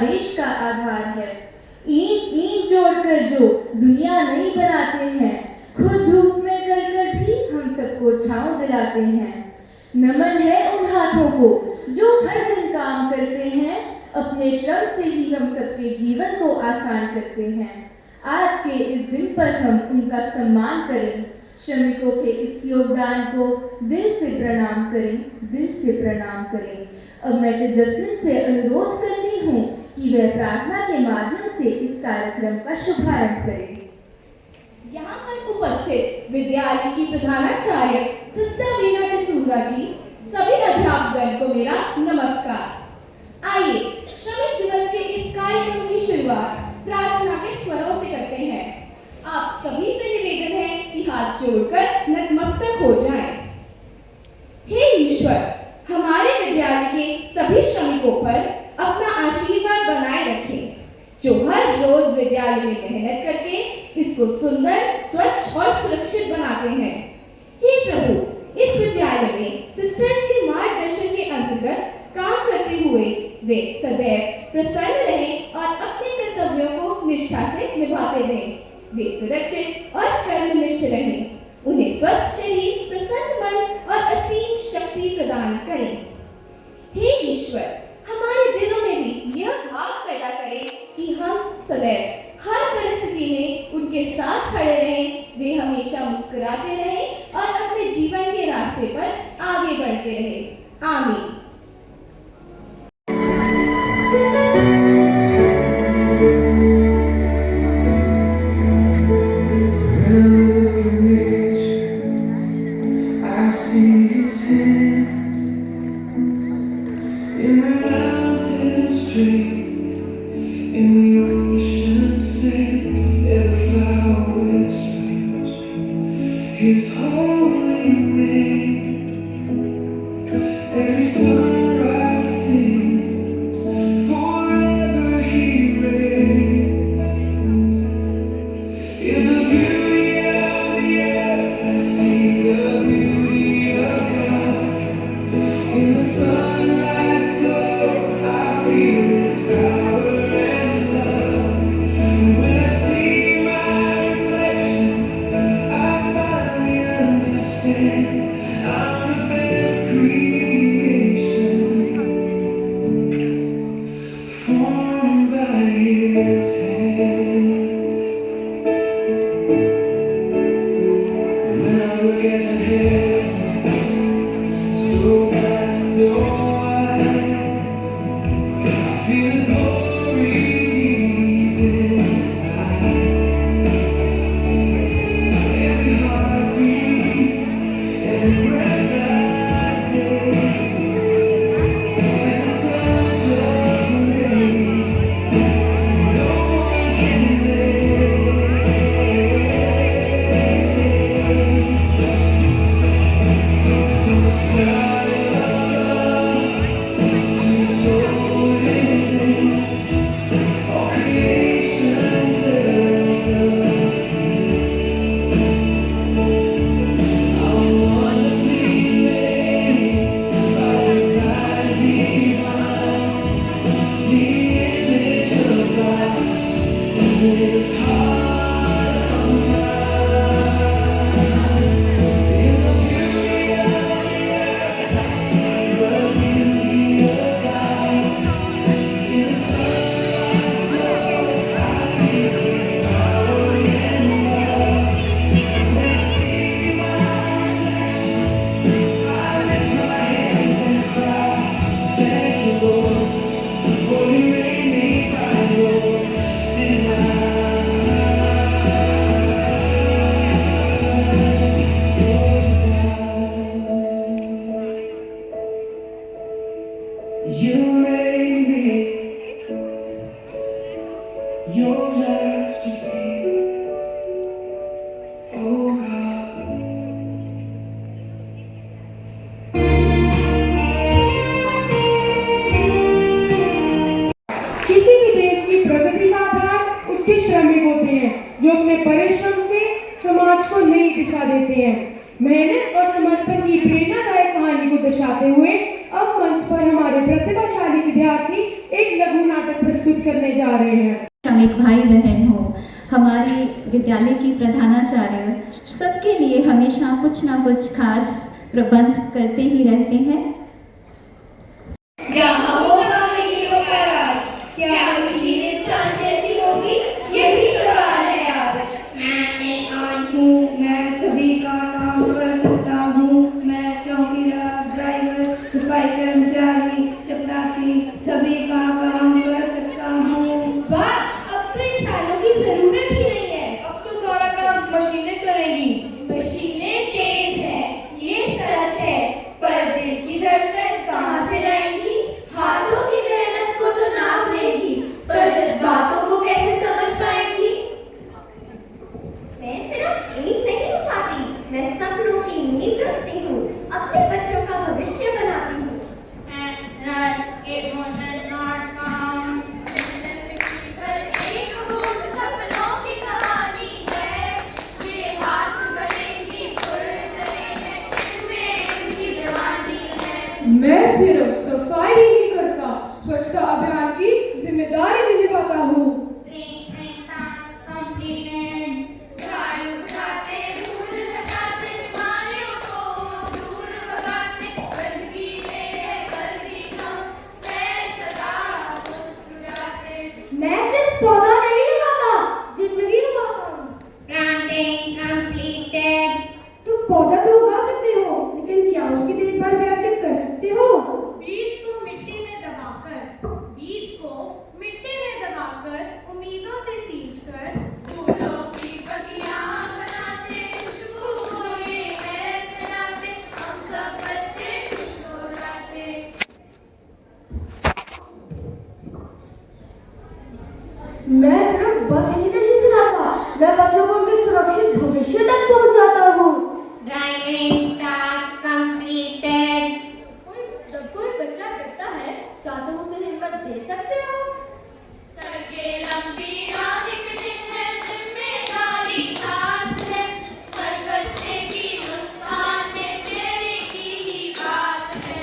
देश का आधार है। ईंट ईंट जोड़कर जो दुनिया नहीं बनाते हैं, खुद धूप में जलकर भी हम सबको छांव दिलाते हैं। नमन है उन हाथों को जो हर दिन काम करते हैं, अपने श्रम से ही हम सबके जीवन को आसान करते हैं। आज के इस दिन पर हम उनका सम्मान करें, श्रमिकों के इस योगदान को दिल से प्रणाम करें, दिल से प्रणाम करें। अब मैं तेजस्विनी से अनुरोध करती हूँ कि वह प्रार्थना के माध्यम से इस कार्यक्रम का शुभारंभ करें। यहाँ पर उपस्थित विद्यालय की प्रधानाचार्य सिस्टर वीना डिसूजा जी, सभी अध्यापकगण को मेरा नमस्कार। आइए श्रमिक दिवस के इस कार्यक्रम की शुरुआत प्रार्थना के स्वरों से करते हैं। आप सभी से निवेदन है कि हाथ जोड़कर नतमस्तक हो जाएं। हे ईश्वर, हमारे विद्यालय के सभी श्रमिकों पर अपना आशीर्वाद बनाए रखें, जो हर रोज विद्यालय में मेहनत करके इसको सुंदर, स्वच्छ और सुरक्षित बनाते हैं। हे प्रभु, इस विद्यालय में सिस्टर्स के मार्गदर्शन के अंतर्गत काम करते हुए वे सदैव प्रसन्न रहें और अपने कर्तव्यों को निष्ठा से निभाते रहें। वे सुरक्षित और कर्मनिष्ठ रहें। उन्हें स्वस्थ शरीर, प्रसन्न मन और असीम शक्ति प्रदान करें। हे ईश्वर, हमारे दिलों में भी यह भाव पैदा करें कि हम सदैव हर परिस्थिति में उनके साथ खड़े रहें, वे हमेशा मुस्कुराते रहें और अपने जीवन के रास्ते पर आगे बढ़ते रहें। आमीन। His holy name, every sunrise sings, forever He reigns. In the beauty of the earth, I see the beauty of God. In the sunlight's glow, I feel His power and love. When I see my reflection, I'm the best creation, formed by His hand. When I look at the heavens, so vast, so wide, I feel His glory deep inside. Every heartbeat, every breath I take, is a touch of grace. No one can make. From the start of love to the soul within, all creation tells of you made me your masterpiece, oh God. किसी भी देश की प्रगति का आधार उसके श्रमिक होते हैं, जो अपने परिश्रम से समाज को नई दिशा देते हैं। मेहनत और समर्पण की प्रेरणादायक कहानी को दर्शाते हुए अब मंच पर हमारे प्रतिभाशाली विद्यार्थी एक लघु नाटक प्रस्तुत करने जा रहे हैं। श्रमिक भाई बहन हो, हमारे विद्यालय की प्रधानाचार्य सबके लिए हमेशा कुछ ना कुछ खास प्रबंध करते ही रहते हैं। जहाँ होगा मशीनों का राज, क्या मशीन इंसान जैसी होगी, यही सवाल है आज। मैं एक आज हूँ, मैं सभी का काम कर सकता हूँ। मैं चौकीदार, ड्राइवर, सफाई कर्मचारी, चपरासी, सभी का काम कर सकता हूँ। वाह, अब तो इंसानों की जरूरत ही नहीं है। अब तो सारा काम मशीनें करेंगी। मशीनें तेज है, ये सच है, पर दिल की धड़कन कहाँ से लाएंगी? हाथों की मेहनत को तो नाप लेगी, पर जज्बातों को कैसे समझ पाएंगी? मैं सिर्फ ईंट नहीं उठाती, मैं सपनों की नींव रखती हूँ, अपने बच्चों का भविष्य बनाती हूँ। मैं सिर्फ सफाई ही नहीं करता, स्वच्छता अभियान की जिम्मेदारी भी निभाता हूँ। मैं सिर्फ पौधा नहीं लगाता, जिंदगी उगाता हूँ। तुम पौधा तो उगा सकते हो, लेकिन क्या उसकी देखभाल भी ऐसे कर सकते हो? बीज को मिट्टी में दबाकर उम्मीदों से सींचकर फूलों की बगियां बनाते, खुशबू भरे महल फैलाते, हम सब बच्चे खुश हो जाते। मैं सिर्फ बस ही नहीं चलाता, मैं बच्चों को उनके सुरक्षित भविष्य तक पहुंचाता हूँ। जब कोई बच्चा डरता है, क्या तुम उसे हिम्मत दे सकते हो? सर के लंबी राह निकली है, जिम्मेदारी साथ है, हर बच्चे की मुस्कान में तेरे की ही बात है।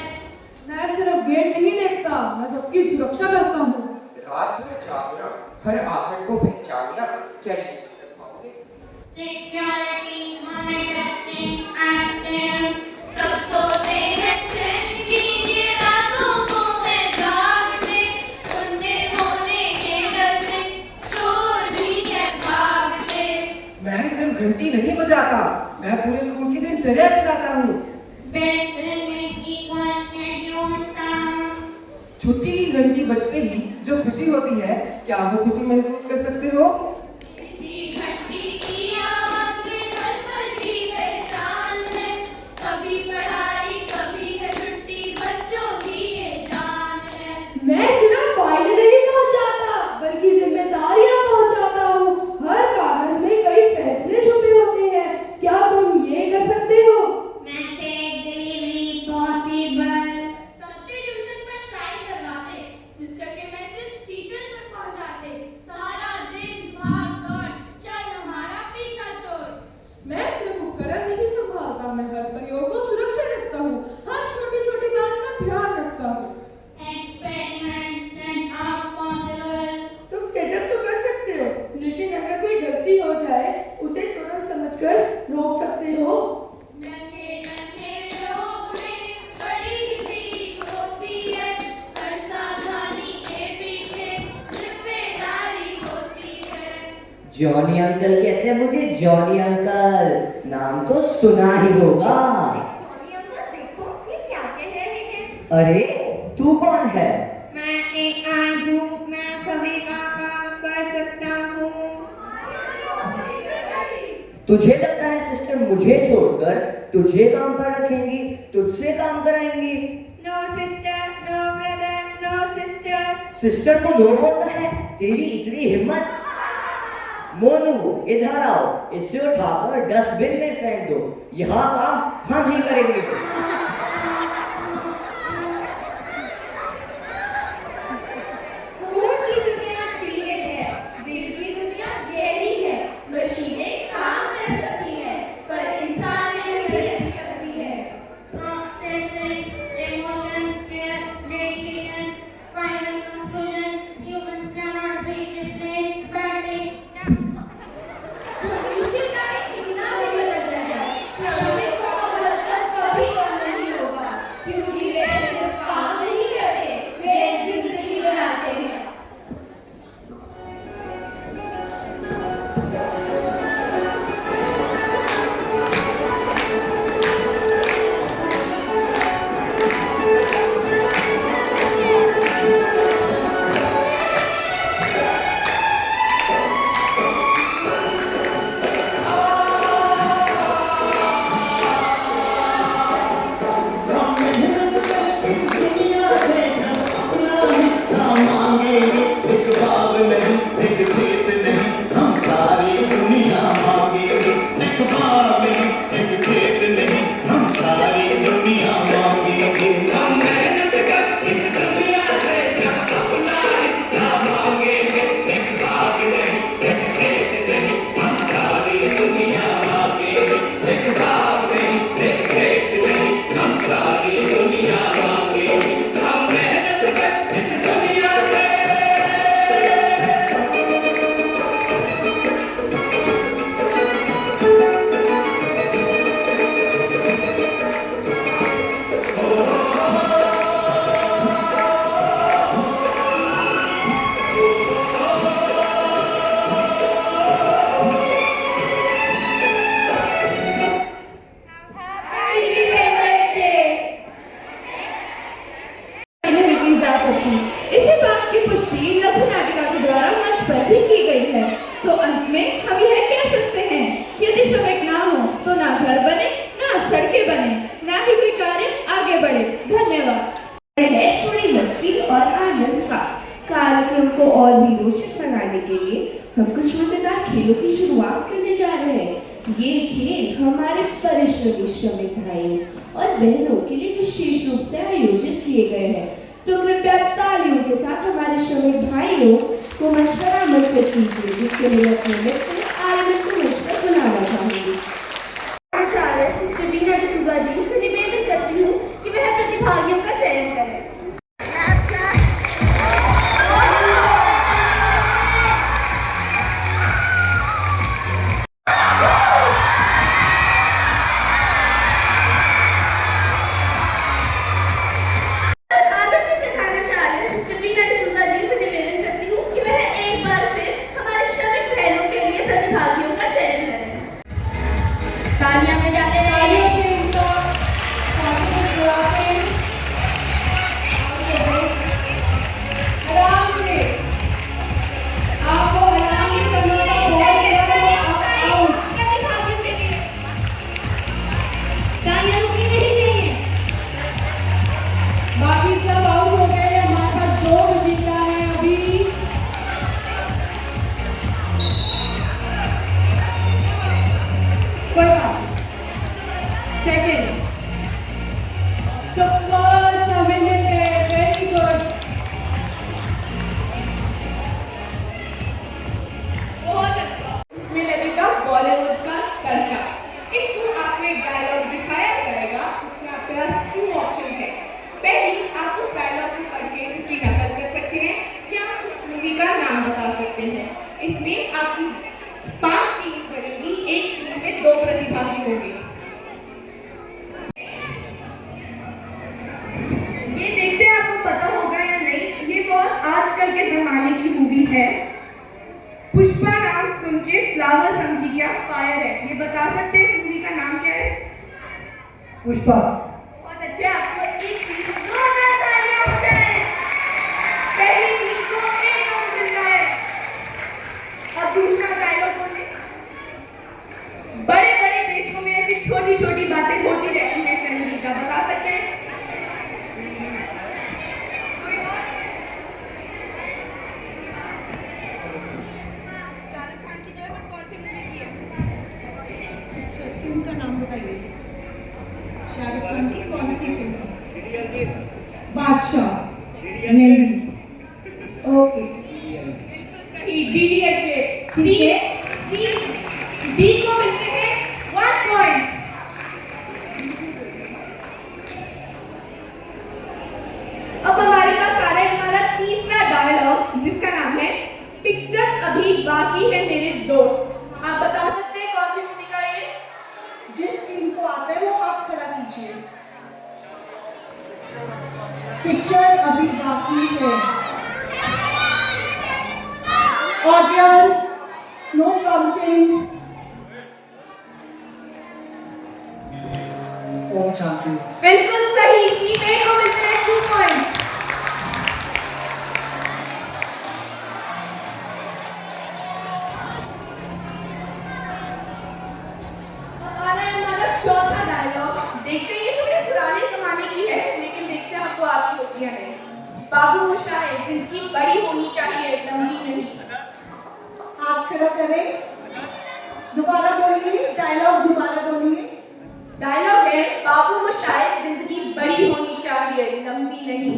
मैं सिर्फ गेट नहीं देखता, मैं सबकी सुरक्षा करता हूँ। रात भर जागना, हर आहट को पहचानना, चलिए Security monitoring active, सब सोते हैं चैन की ये रातों को है जागते, उनके होने के डर से चोर भी है भागते। मैं सिर्फ घंटी नहीं बजाता, मैं पूरे स्कूल की दिनचर्या चलाता हूँ। छुट्टी की घंटी बजते ही जो खुशी होती है, क्या वो खुशी महसूस कर सकते हो? इसी घंटी की आवाज में हर पल की पहचान है, कभी पढ़ाई कभी है छुट्टी, बच्चों की ये जान है। मैं सिर्फ फाइल नहीं पहुंचाता, बल्कि जिम्मेदारियां पहुंचाता हूँ। हर कागज में कई फैसले छुपे होते हैं, क्या तुम ये कर सकते हो? सब्स्टिट्यूशन पर साइन करवाते, सिस्टर के मैसेज टीचर तक पहुंचाते, सारा दिन भाग दौड़, चल हमारा पीछा छोड़। मैं सिर्फ उपकरण नहीं संभालता, मैं हर प्रयोग को सुरक्षित रखता हूँ, हर छोटी छोटी बात का ध्यान रखता हूँ। तुम सेटअप तो कर सकते हो, लेकिन अगर कोई गलती हो जाए, उसे तुरंत समझकर रोक सकते हो। नन्हे नन्हे लोग में बड़ी सीख होती है, हर सावधानी के पीछे जिम्मेदारी होती है। जॉनी अंकल कहते हैं मुझे, जॉनी अंकल नाम तो सुना ही होगा। देखो ये क्या कह रहे हैं। अरे तू कौन है? मैं एक आज हूँ, मैं सभी का काम कर सकता हूँ। तुझे लगता है सिस्टर मुझे छोड़कर तुझे काम पर रखेंगी, तुझसे काम कराएंगी? No sister, no brother, no sister. Sister को नो बोलता है, तेरी इतनी हिम्मत? मोनू इधर आओ, इसे उठाकर डस्टबिन में फेंक दो, यहाँ काम हम ही करेंगे। खून की दुनिया सीरियस है, दिल की दुनिया गहरी है, मशीनें काम कर सकती है, पर इंसान नहीं कर सकती है। Processing, emotion, fear, radiation, final conclusion, human है, तो अंत में हम यह कह सकते हैं यदि श्रमिक ना हो तो ना घर बने, ना सड़कें बने, ना ही कोई कार्य आगे बढ़े। धन्यवाद। है थोड़ी मस्ती और आनंद का कार्यक्रम को और भी रोचक बनाने के लिए हम कुछ मजेदार खेलों की शुरुआत करने जा रहे हैं। ये खेल हमारे परिश्रमी श्रमिक भाइयों और बहनों के लिए विशेष रूप से आयोजित किए गए हैं, तो कृपया तालियों के साथ हमारे श्रमिक भाइयों को मंच पर आमंत्रित कीजिए, जिसके लिए अपने मित्र आनंद को मंच पर बुलाना चाहूंगी। आचार्य सिस्टर बीना डिसूजा जी से निवेदन करती हूँ कि वह प्रतिभागियों का चयन करें। आदरणीय प्रधानाचार्य सिस्टर बीना डिसूजा जी से निवेदन करती हूँ कि वह एक बार फिर हमारे श्रमिक बहनों के लिए प्रतिभागियों का चयन करें। तालियां में जाते रहे। तालियां रुकनी नहीं चाहिए। बाकी सब आउट हो गए। हमारे पास 2 बचीचा है अभी। कोई बात सेकेंड तो फर्स्ट हमें मिलते हैं। Very good. बहुत अच्छा। इसमें लगेगा बॉलीवुड का तड़का। इसमें आपको एक डायलॉग दिखाया जाएगा। इसमें आपके पास 2 ऑप्शन है। पहली, आप उस डायलॉग को पढ़ के उसकी नकल कर सकते हैं या उस मूवी का नाम बता सकते हैं। इसमें आपकी 5 टीम्स बनेंगी, एक टीम में 2 प्रतिभागी होंगे। ये देखते हैं आपको पता होगा या नहीं। ये बहुत आजकल के जमाने की मूवी है। पुष्पा नाम सुन के फ्लावर समझी क्या फायर है। ये बता सकते हैं इस मूवी का नाम क्या है? पुष्पा। बहुत अच्छे। आपको एक चीज जोरदार तालियां हो जाए। पहली टीम को 1 अंक मिलता है। और दूसरा डायलॉग बोले। बड़े बड़े देशों में ऐसी छोटी छोटी बातें होती रहती हैं। फैमिली का बता सकते हैं? कोई और? शाहरुख खान की जो है वो कौन सी मूवी की है? फिल्म का नाम बताइए। शाहरुख खान की कौन सी फिल्म? बादशाह। नहीं। ओके। बिल्कुल सही। DDLJ। ठीक है। डी को मिलते हैं 1 पॉइंट। अब हमारे पास आ रहा है हमारा तीसरा डायलॉग, जिसका नाम है पिक्चर अभी बाकी है मेरे दोस्त। आप बता सकते हैं कौन सी मूवी का है ये? जिस टीम को आता है वो हाथ खड़ा कीजिए। पिक्चर अभी बाकी है। Audience no prompting. बिल्कुल सही। टीम ए को मिलते हैं 2 पॉइंट। हमारा चौथा डायलॉग। देखते हैं ये थोड़े पुराने जमाने की है, लेकिन देखते हैं आपको आती होती है नहीं। बाबू शायद जिंदगी बड़ी होनी चाहिए, लंबी नहीं। हाथ खड़ा करें। दोबारा बोलिए। डायलॉग दोबारा बोलिए। डायलॉग है बाबू शायद जिंदगी बड़ी होनी चाहिए, लंबी नहीं।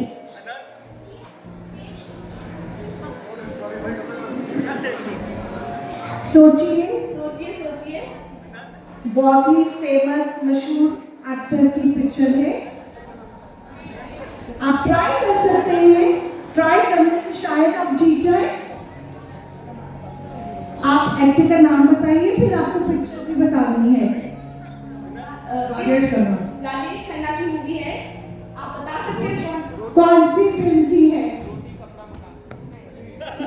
सोचिए। सोचिए सोचिए। बहुत ही फेमस मशहूर एक्टर की पिक्चर है। आप ट्राई कर सकते हैं। ट्राई करने से शायद आप जीत जाए। आप एक्टर का नाम बताइए, फिर आपको पिक्चर भी बतानी है। राजेश खन्ना। राजेश खन्ना की मूवी है। आप बता सकते हैं कौन सी फिल्म की है?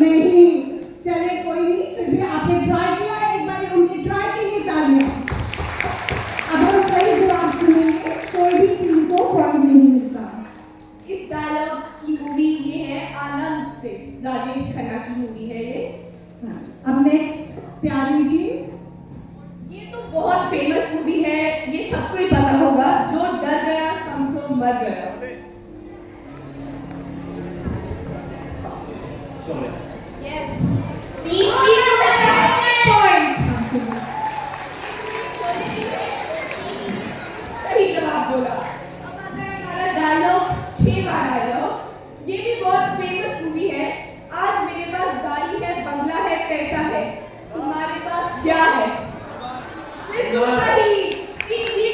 नहीं। चले कोई नहीं, फिर भी आपने ट्राई किया। एक बार उनकी ट्राई के लिए तालियां। अब हम सही जवाब सुनेंगे, कोई भी टीम को पॉइंट नहीं मिलता। इस डायलॉग की मूवी ये है आनंद से। राजेश खन्ना की मूवी है ये। हाँ, अब नेक्स्ट प्यारी जी। ये तो बहुत फेमस मूवी है, ये सबको ही पता होगा। जो डर गया समझो मर गया। Yes, point. सही जवाब बोला। अब आता है हमारा डायलॉग, 6 बार डायलॉग। ये भी बहुत फेमस मूवी है। आज मेरे पास गाड़ी है, बंगला है, पैसा है, तुम्हारे पास क्या है? बिल्कुल सही।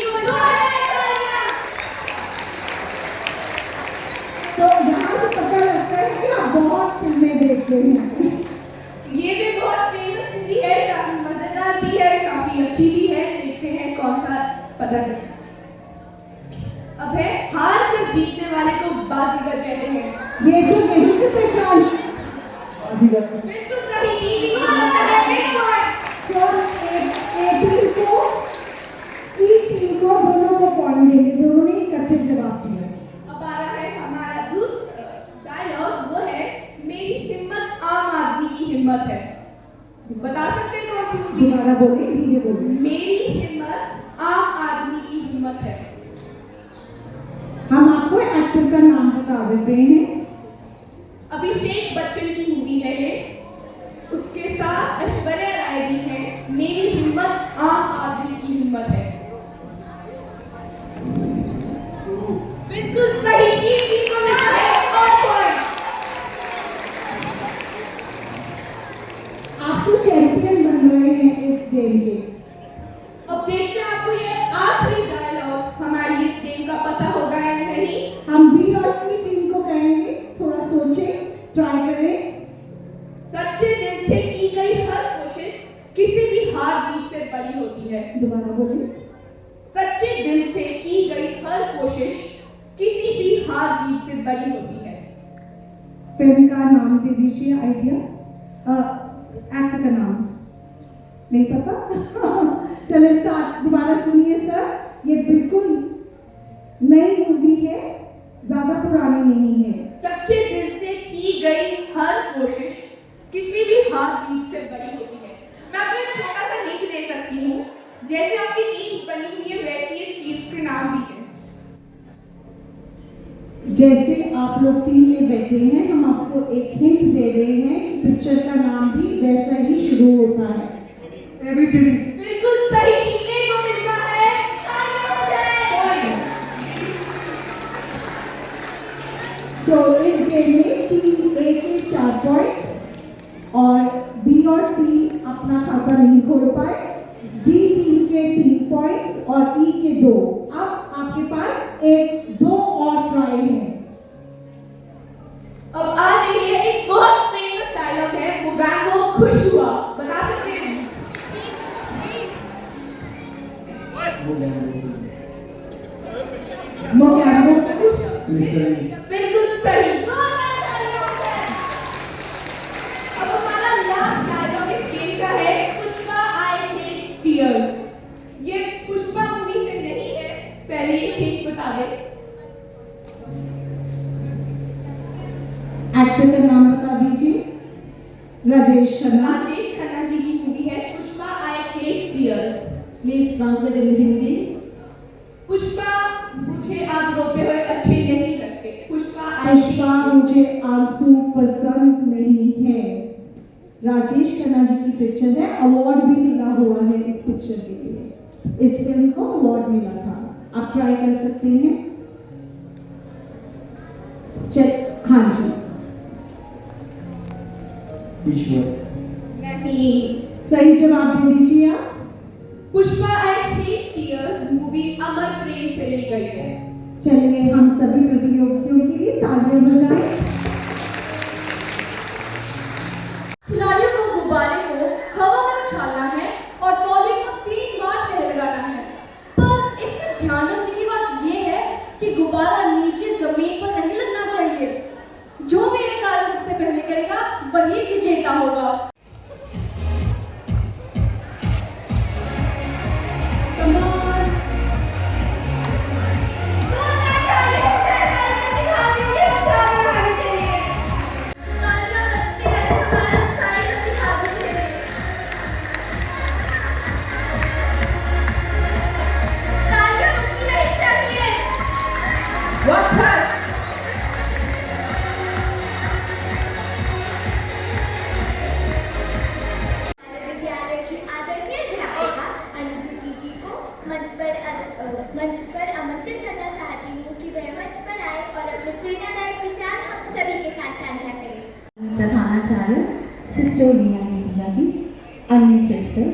को बजा है तालियां। तो यहाँ से पता लगता है कि आप बहुत फिल्में देखते हैं। ये भी बहुत फेमस मूवी है, काफी मजेदार भी है, काफी अच्छी भी है। देखते हैं कौन सा पता चलता है। अब है हार कर जीतने वाले को बाजीगर कहते हैं। ये तो यहीं से पहचान। बिल्कुल सही। तो ए टीम को दोनों को पॉइंट देंगे, दोनों ने इकट्ठे जवाब दिया। अब आ रहा है हमारा दूसरा डायलॉग, वो है मेरी हिम्मत आम आदमी की हिम्मत है। बता सकते हैं कौन सी मूवी? दोबारा बोले, धीरे बोले। मेरी हिम्मत आम आदमी की हिम्मत है। हम आपको एक्टर का नाम बता देते हैं। अभिषेक बच्चन की मूवी है ये, उसके साथ ऐश्वर्या राय भी है। मेरी हिम्मत आम आदमी की हिम्मत है। बिल्कुल सही। को मिला है और पॉइंट। आप तो चैंपियन बन रहे हैं इस गेम के। अब देखते हैं आपको ये आखिरी डायलॉग हमारी इस गेम का पता होगा या नहीं। हम बी और सी टीम को कहेंगे, थोड़ा सोचें, ट्राई करें। सच्चे दिल से की गई हर कोशिश किसी भी हार जीत से बड़ी होती है। दोबारा बोले। सच्चे दिल से की गई हर कोशिश किसी भी हार जीत से बड़ी होती है। फिल्म का नाम दे दीजिए, आइडिया। एक्टर का नाम नहीं पता? चले स्टार्ट, दोबारा सुनिए सर। ये बिल्कुल नई मूवी है, ज्यादा पुरानी नहीं है। सच्चे दिल से की गई हर कोशिश किसी भी हार जीत से बड़ी होती है। मैं आपको एक छोटा सा हिंट दे सकती हूँ। जैसे आपकी टीम बनी हुई है, वैसे इस टीम के नाम भी है। जैसे आप लोग टीम में बैठे हैं, हम आपको एक हिंट दे रहे हैं कि पिक्चर का नाम भी वैसा ही शुरू होता है। ABCD। बिल्कुल सही। को मिलता है पॉइंट। सो इस गेम में टीम ए के 4 पॉइंट और बी और सी अपना खाता नहीं खोल पाए। डी टीम के 3 पॉइंट्स और ई के 2। अब आपके पास 2 और ट्राई है। अब आ रही है एक बहुत फेमस डायलॉग है, वो गांगो खुश हुआ। बता सकते हैं? मोगैम्बो खुश। बिल्कुल सही। अब हमारा लास्ट डायलॉग इस गेम का है, पुष्पा आई हेट टीयर्स। ये पुष्पा मूवी से नहीं है, पहले ही ठीक बता दे। एक्टर का नाम बता दीजिए। राजेश खन्ना। राजेश खन्ना जी की मूवी है Pushpa I hate tears. Please translate इन हिंदी। पुष्पा मुझे आप रोते हुए अच्छे नहीं लगते। पुष्पा मुझे आंसू पसंद नहीं है। राजेश खन्ना जी की पिक्चर है, अवार्ड भी मिला हुआ है इस पिक्चर के लिए। इस फिल्म को अवार्ड मिला था। आप ट्राई कर सकते हैं। हाँ जी। नहीं। सही जवाब दे दीजिए आप। Pushpa I hate tears movie Amar Prem से ली गई है। चलिए हम सभी प्रतियोगियों के लिए तालियां बजाएं। खिलाड़ियों को गुब्बारे को हवा में उछालना है और तौलिए को 3 बार तह लगाना है। पर इसमें ध्यान रखने की बात यह है कि गुब्बारा नीचे जमीन पर नहीं लगना चाहिए। जो भी ये कार्य सबसे पहले करेगा वही विजेता होगा। तालियां बजती रहे, हमारा सारे प्रतिभागियों प्रधानाचार्य सिस्टर वीना डिसूजा जी, अन्य सिस्टर,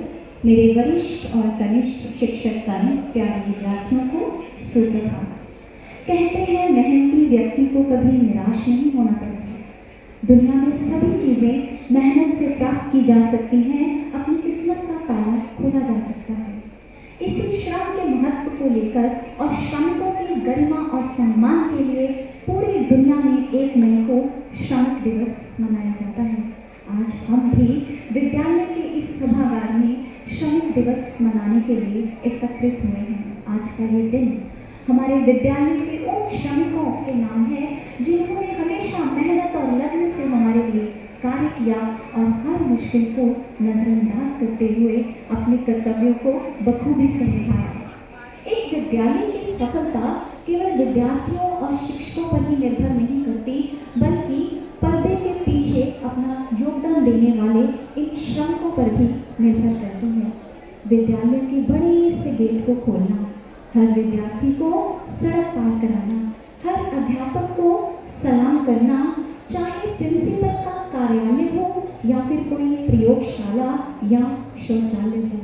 मेरे वरिष्ठ और कनिष्ठ शिक्षकगण, प्यारे विद्यार्थियों को सुप्रभात। कहते हैं मेहनती व्यक्ति को कभी निराश नहीं होना पड़ता। दुनिया में सभी चीज़ें मेहनत से प्राप्त की जा सकती हैं, अपनी किस्मत का ताला खोला जा सकता है। इसी श्रम के महत्व को लेकर और श्रमिकों की गरिमा और सम्मान के लिए पूरी दुनिया में 1 मई को श्रमिक दिवस मनाया जाता है। आज हम भी विद्यालय के इस सभागार में श्रमिक दिवस मनाने के लिए एकत्रित हुए हैं। आज का ये दिन हमारे विद्यालय के उन श्रमिकों के नाम है जिन्होंने हमेशा मेहनत और लगन से हमारे लिए कार्य किया और हर मुश्किल को नजरअंदाज करते हुए अपने कर्तव्यों को बखूबी से निभाया। एक विद्यालय की सफलता केवल विद्यार्थियों और शिक्षकों पर ही निर्भर नहीं करती, बल्कि पर्दे के पीछे अपना योगदान देने वाले इन श्रमिकों पर भी निर्भर करती है। विद्यालय के बड़े से गेट को खोलना, हर विद्यार्थी को सड़क पार कराना, हर अध्यापक को सलाम करना, चाहे प्रिंसिपल का कार्यालय हो या फिर कोई प्रयोगशाला या शौचालय हो,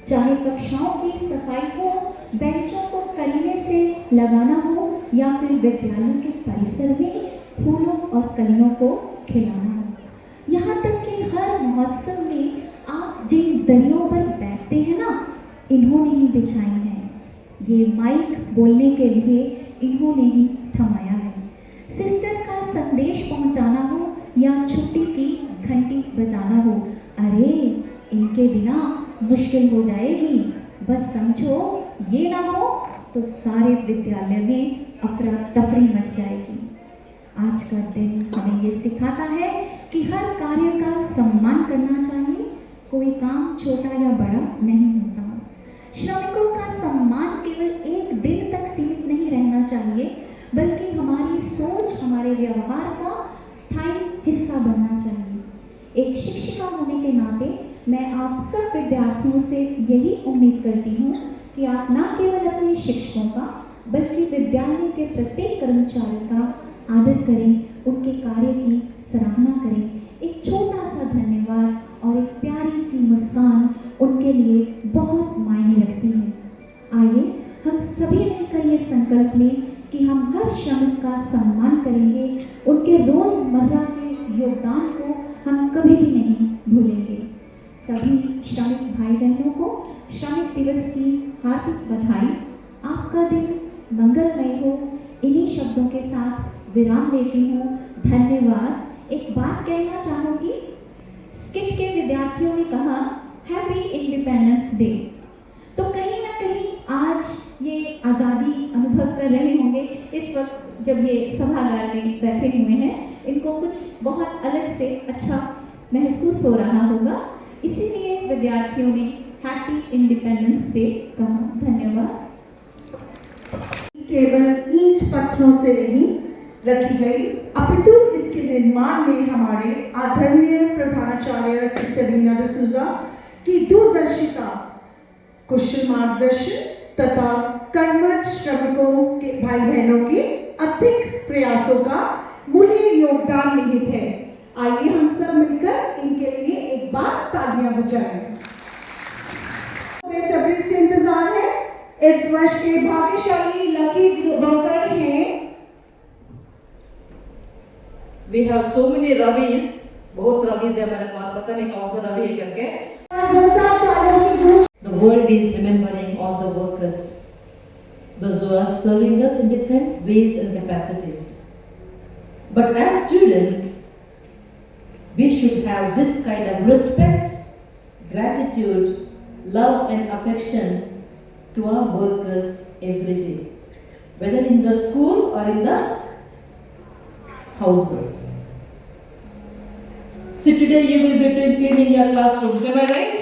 चाहे कक्षाओं की सफाई हो, बेंचों को कलीने से लगाना हो या फिर विद्यालय के परिसर में फूलों और कलियों को खिलाना हो। यहाँ तक कि हर महोत्सव में आप जिन दरियों पर बैठते हैं ना, इन्होंने ही बिछाई हैं। ये माइक बोलने के लिए इन्होंने ही थमाया है। सिस्टर का संदेश पहुंचाना हो या छुट्टी की घंटी बजाना हो, अरे इनके बिना मुश्किल हो जाएगी। बस समझो ये ना हो तो सारे विद्यालय में अफरा तफरी मच जाएगी। आज का दिन हमें ये सिखाता है कि हर कार्य का सम्मान करना चाहिए। कोई काम छोटा या बड़ा नहीं होता। श्रमिकों का सम्मान केवल एक दिन तक सीमित नहीं रहना चाहिए, बल्कि हमारी सोच, हमारे व्यवहार का स्थायी हिस्सा बनना चाहिए। एक शिक्षिका होने के नाते मैं आप सब विद्यार्थियों से यही उम्मीद करती हूँ कि आप न केवल अपने शिक्षकों का, बल्कि विद्यालय के प्रत्येक कर्मचारी का आदर करें, उनके कार्य की सराहना करें। एक छोटा सा धन्यवाद और एक प्यारी सी मुस्कान उनके लिए बहुत मायने रखती है। आइए हम सभी मिलकर ये संकल्प लें कि हम हर श्रमिक का सम्मान करेंगे, उनके रोजमर्रा के योगदान को हम कभी भी नहीं भूलेंगे। सभी श्रमिक भाई बहनों को श्रमिक दिवस की हार्दिक बधाई। आपका दिन मंगलमय हो। इन्हीं शब्दों के साथ विराम देती हूँ। धन्यवाद। एक बात कहना चाहूँगी, स्किट के विद्यार्थियों ने कहा हैप्पी इंडिपेंडेंस डे, तो कहीं ना कहीं आज ये आज़ादी अनुभव कर रहे होंगे। इस वक्त जब ये सभागार में बैठे हुए हैं, इनको कुछ बहुत अलग से अच्छा महसूस हो रहा होगा, इसीलिए विद्यार्थियों ने हैप्पी इंडिपेंडेंस डे कहा। धन्यवाद। केवल ईंट पत्थरों से नहीं रखी गई, अपितु इसके निर्माण में हमारे आदरणीय प्रधानाचार्य सिस्टर वीना डिसूजा की दूरदर्शिता, कुशल मार्गदर्शन तथा कर्मठ श्रमिकों के भाई बहनों के अतिक प्रयासों का मूल्य योगदान निहित है। आइए हम सब मिलकर इनके लिए एक बार तालियां बजाएं। सभी से इंतजार है। इस वर्ष के भाग्यशाली लकी ड्रॉकर हैं। We have so many Ravis, बहुत रवीज है हमारे पास, पता नहीं कौन सा रवि है करके। The world is remembering all the workers, those who are serving us in different ways and capacities. But as students, we should have this kind of respect, gratitude, love and affection to our workers every day, whether in the school or in the houses. So today you will be cleaning your classrooms, am I right?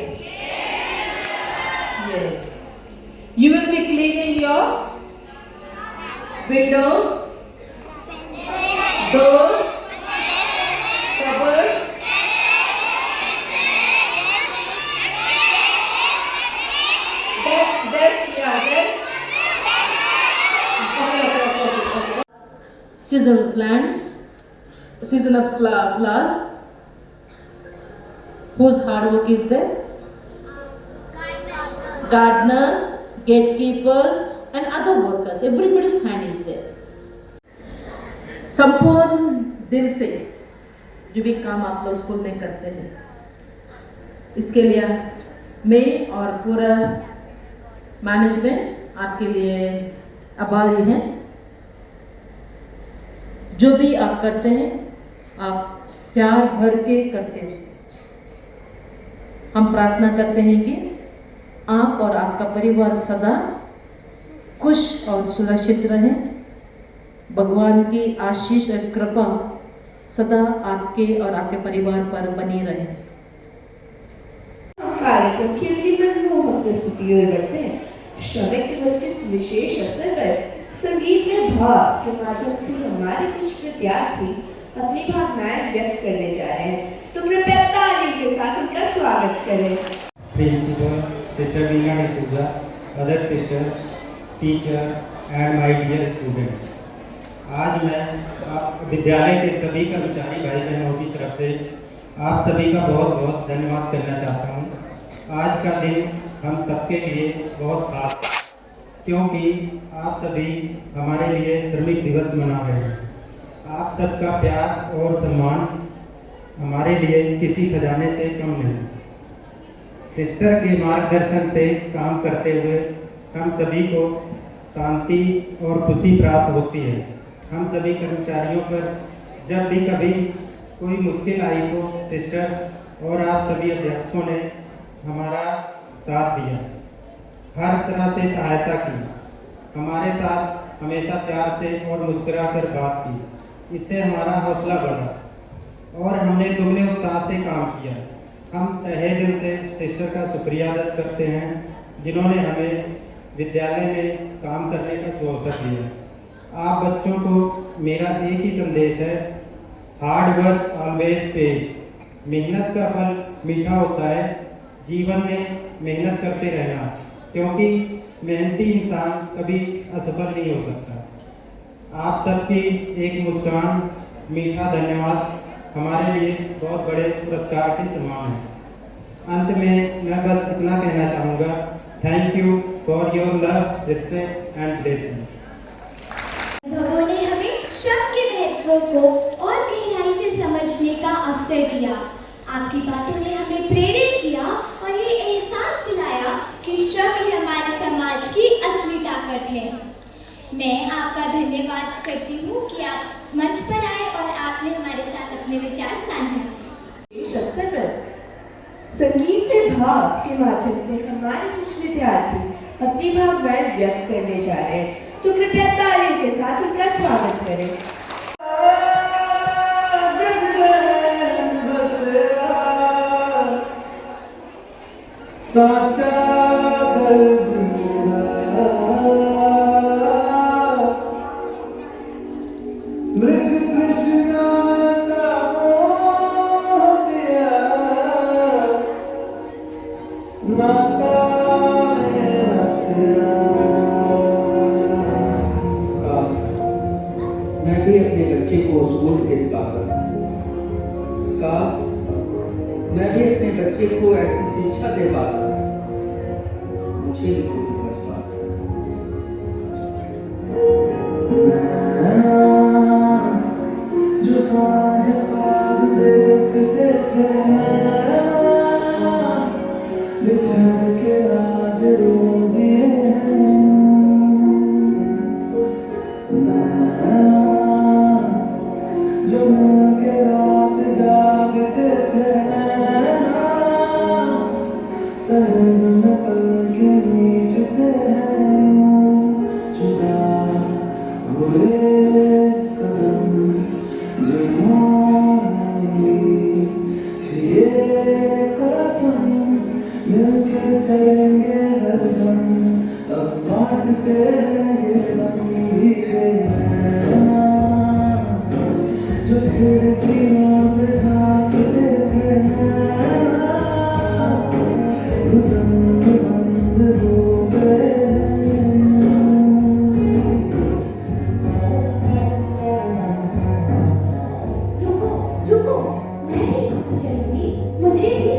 Yes. You will be cleaning your windows, doors, cupboards, desk, yeah, desk. Okay. Season of plants, season of flowers, Whose hard work is there? Gardeners, gatekeepers, and other workers. Everybody's hand is there. संपूर्ण दिल से जो भी काम आप लोग school में करते हैं, इसके लिए मैं और पूरा मैनेजमेंट आपके लिए आभारी हैं। जो भी आप करते हैं, आप प्यार भर के करते हैं। हम प्रार्थना करते हैं कि आप और आपका परिवार सदा खुश और सुरक्षित रहें। भगवान की आशीष और कृपा सदा आपके और आपके परिवार पर बनी रहे। कार्यक्रम के लिए मनमोहक प्रस्तुति और बढ़ते हैं। श्रमिक दिवस के विशेष अवसर पर संगीत में भाव के माध्यम से हमारे कुछ विद्यार्थी अपनी भावनाएं व्यक्त करने जा रहे हैं, तो कृपया ताली के साथ उनका स्वागत करें। Principal, Sister Veena D'Souza, other sisters, teachers and my dear students. आज मैं विद्यालय के सभी कर्मचारी भाई बहनों की तरफ से आप सभी का बहुत बहुत धन्यवाद करना चाहता हूँ। आज का दिन हम सबके लिए बहुत खास है, क्योंकि आप सभी हमारे लिए श्रमिक दिवस मना रहे हैं। आप सबका प्यार और सम्मान हमारे लिए किसी खजाने से कम नहीं। सिस्टर के मार्गदर्शन से काम करते हुए हम सभी को शांति और खुशी प्राप्त होती है। हम सभी कर्मचारियों पर जब भी कभी कोई मुश्किल आई तो सिस्टर और आप सभी अध्यापकों ने हमारा साथ दिया, हर तरह से सहायता की, हमारे साथ हमेशा प्यार से और मुस्कुराकर बात की। इससे हमारा हौसला बढ़ा और हमने दुगने उत्साह से काम किया। हम तहे दिल से सिस्टर का शुक्रिया अदा करते हैं, जिन्होंने हमें विद्यालय में काम करने का अवसर दिया। आप बच्चों को मेरा एक ही संदेश है, हार्ड वर्क ऑलवेज पे। मेहनत का फल मीठा होता है। जीवन में मेहनत करते रहना, क्योंकि मेहनती इंसान कभी असफल नहीं हो सकता। आप सबकी एक मुस्कान, मीठा धन्यवाद हमारे लिए बहुत बड़े पुरस्कार से समान है। अंत में मैं बस इतना कहना चाहूँगा, thank you for your love, respect and blessing. अनुभवों ने हमें श्रम के महत्व को और गहराई से समझने का अवसर दिया। आपकी बातों ने हमें प्रेरित किया और ये एहसास दिलाया कि श्रम ही हमारे समाज की असली ताकत है। मैं आपका धन्यवाद करती हूँ कि आप मंच पर आए और आपने हमारे साथ अपने विचार साझा किए। इस अवसर पर संगीत में भाव के माध्यम से हमारे कुछ विद्यार्थी अपनी भावनाएं व्यक्त करने जा रहे हैं, तो कृपया तालियों के साथ उनका स्वागत करें। साचा मृग कृष्णा मैं भी अपने बच्चे को स्कूल भेज पाता। काश मैं भी अपने बच्चे को ऐसी शिक्षा दे पाता, मुझे भी कुछ समझ पाता। जो साँझ ख्वाब देखते थे बिछड़ के आज रो दिए हैं। जो के रात जागते थे सहन में पल के नीचते हैं। जुदा हुए कदम जिन्होंने ली थी ये कसम, मिलके चलेंगे हरदम, अब बांटते रहेंगे गम ही जो खिड़कियों से झांकते थे बंद बंद हो गए। रुको रुको, मैं नहीं समझ रही, मुझे भी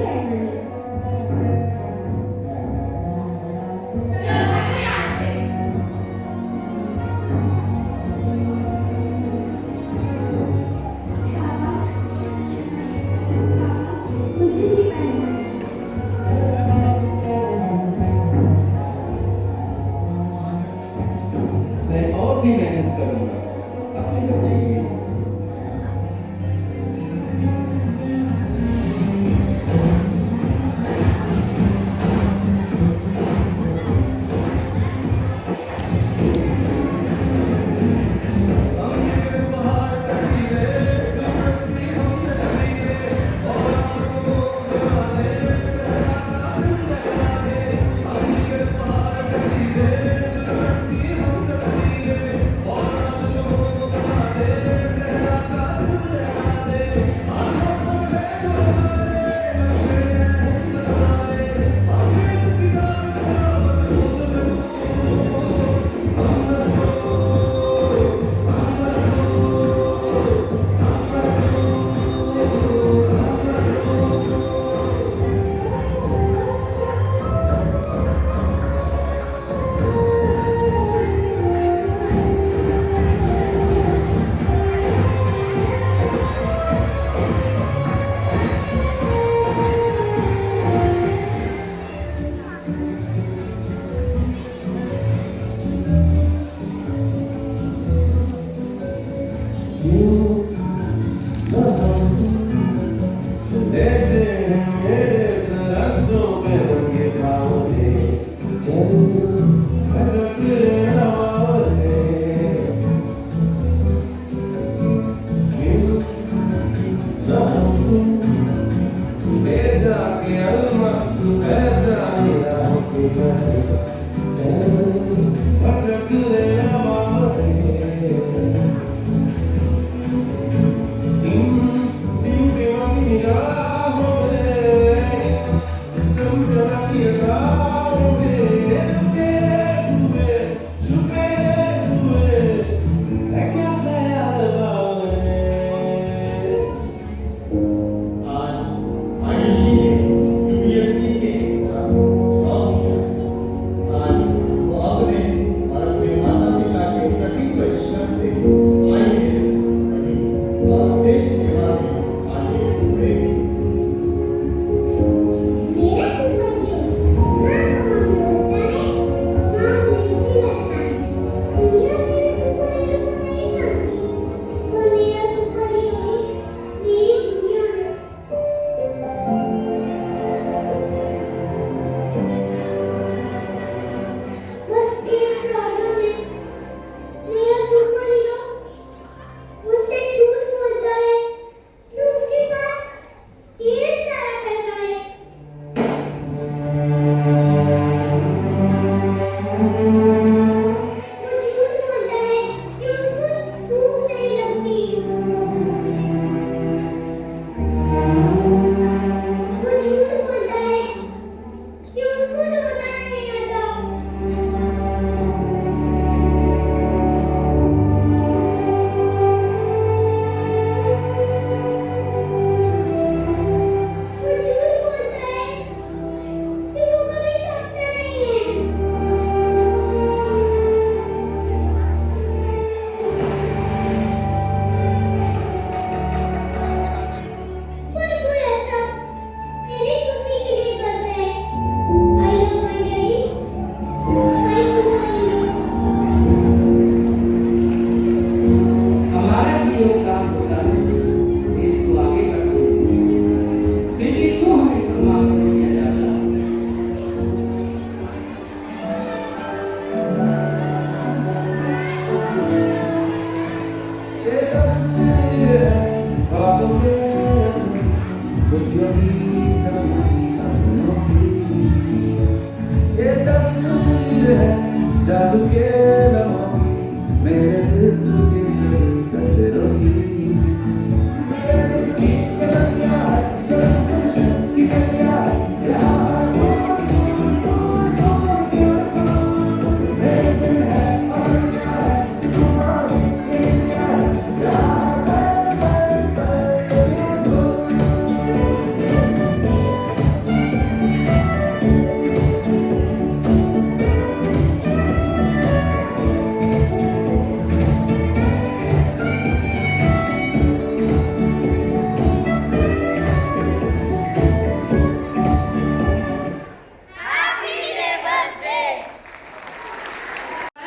जाके अलमस्त है जाने आके भटक ले इन दीवानी राहों में चमचमाती राहों में रुके हुए छुपे हुए है क्या ख्याल आज आयुषी ने यूपीएससी के एग्जाम ड्रॉप किया। आज वो अपने और अपने माता पिता के कठिन परिश्रम से IAS बनी और देश सेवा में आगे बढ़े। मेरा सुपरहीरो ना कमाल होता है ना लेजी लगता है। दुनिया मेरे सुपरहीरो को नहीं जानती, पर मेरा सुपरहीरो ही मेरी दुनिया है। बस एक प्रॉब्लम है, मेरा सुपरहीरो मुझसे झूठ बोलता है कि उसके पास ढेर सारा पैसा है। वो झूठ बोलता है कि उसको भूख नहीं लगती। वो झूठ बोलता है कि उसको रोना नहीं आता। वो झूठ बोलता है कि वो कभी थकता नहीं है। पर कोई ऐसा मेरी खुशी के लिए करता है। I love my daddy, my superhero। हमारा भी योगदान होता है देश को आगे बढ़ने में। फिर भी क्यों हमें सम्मान नहीं दिया जाता? ये तस्वीर है ख्वाबों में खुशियों की सभी सपनों की। ये तस्वीर है जादू के लम्हों की मेरे दिल के कदरों की। मेरे दिल की कदरियाँ की कदरियाँ यहाँ मेरे दिल है और क्या है सुभान इंडिया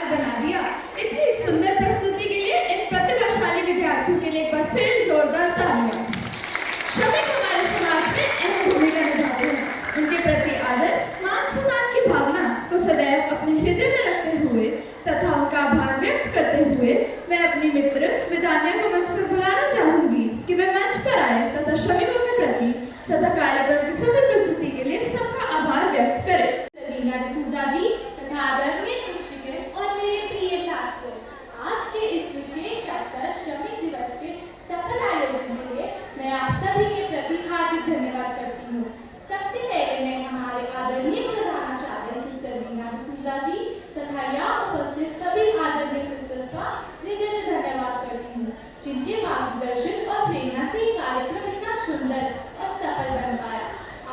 बना दिया। इतनी सुंदर प्रस्तुति के लिए इन प्रतिभाशाली विद्यार्थियों के लिए एक बार फिर जोरदार तालियां। श्रमिक हमारे समाज में अहम भूमिका निभाते हैं। उनके प्रति आदर, मान सम्मान की भावना को सदैव अपने हृदय में रखते हुए तथा उनका आभार व्यक्त करते हुए मैं अपनी मित्र विदान्या को मंच पर बुलाना चाहूंगी कि वे मंच पर आए तथा श्रमिकों के प्रति तथा कार्यक्रम की सफल प्रस्तुति के लिए सबका आभार व्यक्त करें। रीना डिसूजा जी तथा आदरणीय शिक्षक और मेरे प्रिय साथियों, आज के इस विशेष अवसर श्रमिक दिवस के सफल आयोजन के लिए मैं आप सभी के प्रति हार्दिक धन्यवाद करती हूँ। सबसे पहले मैं हमारे आदरणीय प्रधानाचार्य सिस्टर रीना डिसूजा जी तथा यहाँ उपस्थित सभी आदरणीय सिस्टर्स का हृदय से धन्यवाद करती हूँ, जिनके मार्गदर्शन और प्रेरणा से ये कार्यक्रम इतना सुंदर और सफल बन पाया।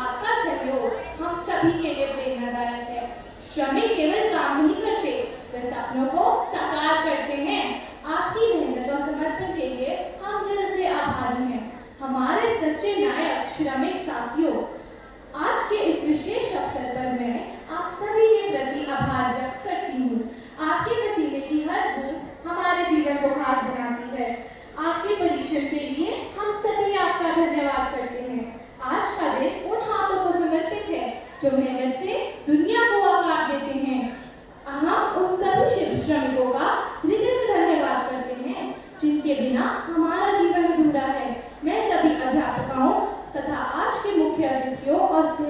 आपका सहयोग हम सभी के लिए प्रेरणादायक है। श्रमिक केवल काम नहीं करते, वे सपनों को साकार करते हैं। आपकी मेहनत और समर्पण के लिए हम दिल से आभारी हैं। हमारे सच्चे नायक श्रमिक साथियों,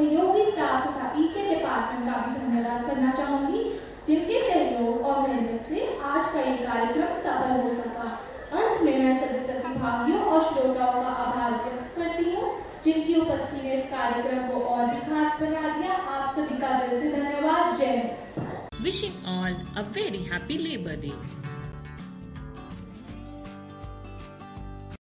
सहयोगी स्टाफ तथा ईके डिपार्टमेंट का भी धन्यवाद करना चाहूंगी, जिनके सहयोग और मेहनत से आज का ये कार्यक्रम सफल हो सका। अंत में मैं सभी प्रतिभागियों और श्रोताओं का आभार व्यक्त करती हूँ, जिनकी उपस्थिति ने इस कार्यक्रम को और भी खास बना दिया। आप सभी का दिल से धन्यवाद। जय Hind. Wishing all a very happy Labor Day.